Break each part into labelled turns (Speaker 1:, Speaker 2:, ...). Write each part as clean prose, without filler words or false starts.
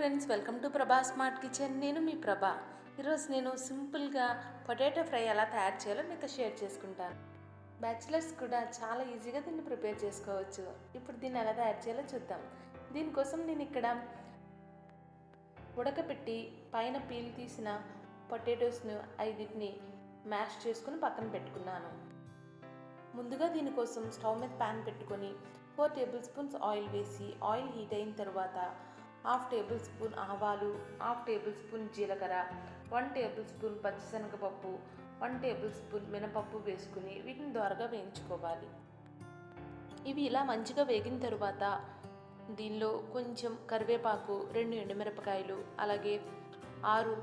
Speaker 1: Friends, welcome to Prabhas smart kitchen. నేను మీ ప్రభా. ఈరోజు నేను సింపుల్గా పొటాటో ఫ్రై ఎలా తయారు చేయాలో మీతో షేర్ చేసుకుంటాను. బ్యాచిలర్స్ కూడా చాలా ఈజీగా దీన్ని ప్రిపేర్ చేసుకోవచ్చు. ఇప్పుడు దీన్ని ఎలా తయారు చేయాలో చూద్దాం. దీనికోసం నేను ఇక్కడ ఉడకపెట్టి పైన పీల్ తీసిన పొటాటోస్ను 5 మ్యాష్ చేసుకుని పక్కన పెట్టుకున్నాను. ముందుగా దీనికోసం స్టవ్ మీద ప్యాన్ పెట్టుకొని 4 టేబుల్ స్పూన్స్ ఆయిల్ వేసి ఆయిల్ హీట్ అయిన తర్వాత 1/2 టేబుల్ స్పూన్ ఆవాలు, 1/2 టేబుల్ స్పూన్ జీలకర్ర, 1 టేబుల్ స్పూన్ పచ్చిశనగపప్పు, 1 టేబుల్ స్పూన్ మినపప్పు వేసుకుని వీటిని దోరగా వేయించుకోవాలి. ఇవి ఇలా మంచిగా వేగిన తరువాత దీనిలో కొంచెం కరివేపాకు, 2 ఎండుమిరపకాయలు, అలాగే 6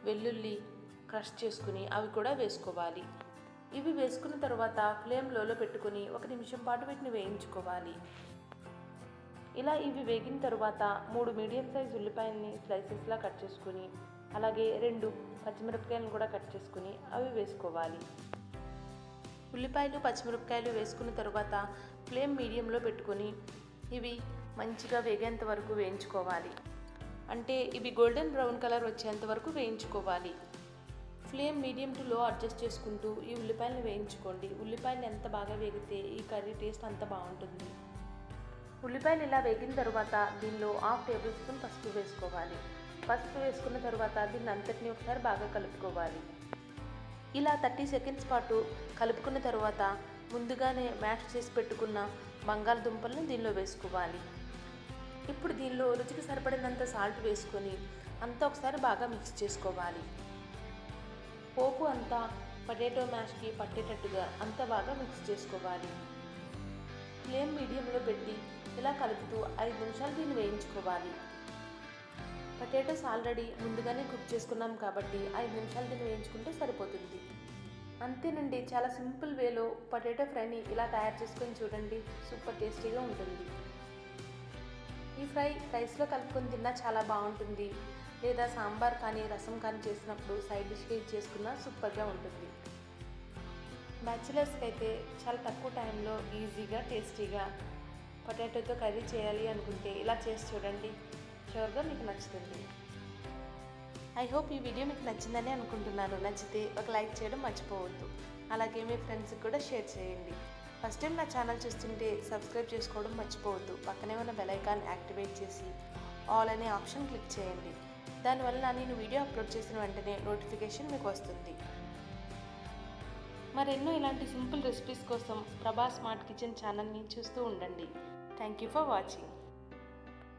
Speaker 1: వెల్లుల్లి క్రష్ చేసుకుని అవి కూడా వేసుకోవాలి. ఇవి వేసుకున్న తర్వాత ఫ్లేమ్ లోలో పెట్టుకుని 1 నిమిషం పాటు వీటిని వేయించుకోవాలి. ఇలా ఇవి వేగిన తర్వాత 3 మీడియం సైజ్ ఉల్లిపాయలని స్లైసెస్లా కట్ చేసుకుని అలాగే 2 పచ్చిమిరపకాయలను కూడా కట్ చేసుకుని అవి వేసుకోవాలి. ఉల్లిపాయలు పచ్చిమిరపకాయలు వేసుకున్న తర్వాత ఫ్లేమ్ మీడియంలో పెట్టుకొని ఇవి మంచిగా వేగేంత వరకు వేయించుకోవాలి. అంటే ఇవి గోల్డెన్ బ్రౌన్ కలర్ వచ్చేంత వరకు వేయించుకోవాలి. ఫ్లేమ్ మీడియం టు లో అడ్జస్ట్ చేసుకుంటూ ఈ ఉల్లిపాయలను వేయించుకోండి. ఉల్లిపాయలు ఎంత బాగా వేగితే ఈ కర్రీ టేస్ట్ అంత బాగుంటుంది. ఉల్లిపాయలు ఇలా వేగిన తర్వాత దీనిలో 1/2 టేబుల్ స్పూన్ పసుపు వేసుకోవాలి. పసుపు వేసుకున్న తర్వాత దీన్ని అంతటిని ఒకసారి బాగా కలుపుకోవాలి. ఇలా 30 సెకండ్స్ పాటు కలుపుకున్న తర్వాత ముందుగానే మ్యాష్ చేసి పెట్టుకున్న బంగాళదుంపలను దీనిలో వేసుకోవాలి. ఇప్పుడు దీనిలో రుచికి సరిపడినంత సాల్ట్ వేసుకొని అంతా ఒకసారి బాగా మిక్స్ చేసుకోవాలి. పోపు అంతా పొటాటో మ్యాష్కి పట్టేటట్టుగా అంతా బాగా మిక్స్ చేసుకోవాలి. ఫ్లేమ్ మీడియంలో పెట్టి ఇలా కలుపుతూ 5 నిమిషాలు దీన్ని వేయించుకోవాలి. పొటాటోస్ ఆల్రెడీ ముందుగానే కుక్ చేసుకున్నాం కాబట్టి 5 నిమిషాలు దీన్ని వేయించుకుంటే సరిపోతుంది. అంతేనండి, చాలా సింపుల్ వేలో పొటాటో ఫ్రైని ఇలా తయారు చేసుకొని చూడండి. సూపర్ టేస్టీగా ఉంటుంది. ఈ ఫ్రై రైస్లో కలుపుకొని తిన్నా చాలా బాగుంటుంది. లేదా సాంబార్ కానీ రసం కానీ చేసినప్పుడు సైడ్ డిష్గా చేసుకున్నా సూపర్గా ఉంటుంది. బ్యాచిలర్స్కి అయితే చాలా తక్కువ టైంలో ఈజీగా టేస్టీగా పొటాటోతో కర్రీ చేయాలి అనుకుంటే ఇలా చేసి చూడండి. షూర్గా మీకు నచ్చుతుంది. ఐ హోప్ ఈ వీడియో మీకు నచ్చిందని అనుకుంటున్నాను. నచ్చితే ఒక లైక్ చేయడం మర్చిపోవద్దు. అలాగే మీ ఫ్రెండ్స్కి కూడా షేర్ చేయండి. ఫస్ట్ టైం నా ఛానల్ చూస్తుంటే సబ్స్క్రైబ్ చేసుకోవడం మర్చిపోవద్దు. పక్కనే ఉన్న బెల్ ఐకాన్ యాక్టివేట్ చేసి ఆల్ అనే ఆప్షన్ క్లిక్ చేయండి. దానివల్ల నేను వీడియో అప్లోడ్ చేసిన వెంటనే నోటిఫికేషన్ మీకు వస్తుంది. మరెన్నో ఇలాంటి సింపుల్ రెసిపీస్ కోసం ప్రభాస్ స్మార్ట్ కిచెన్ ఛానల్ని చూస్తూ ఉండండి. Thank you for watching.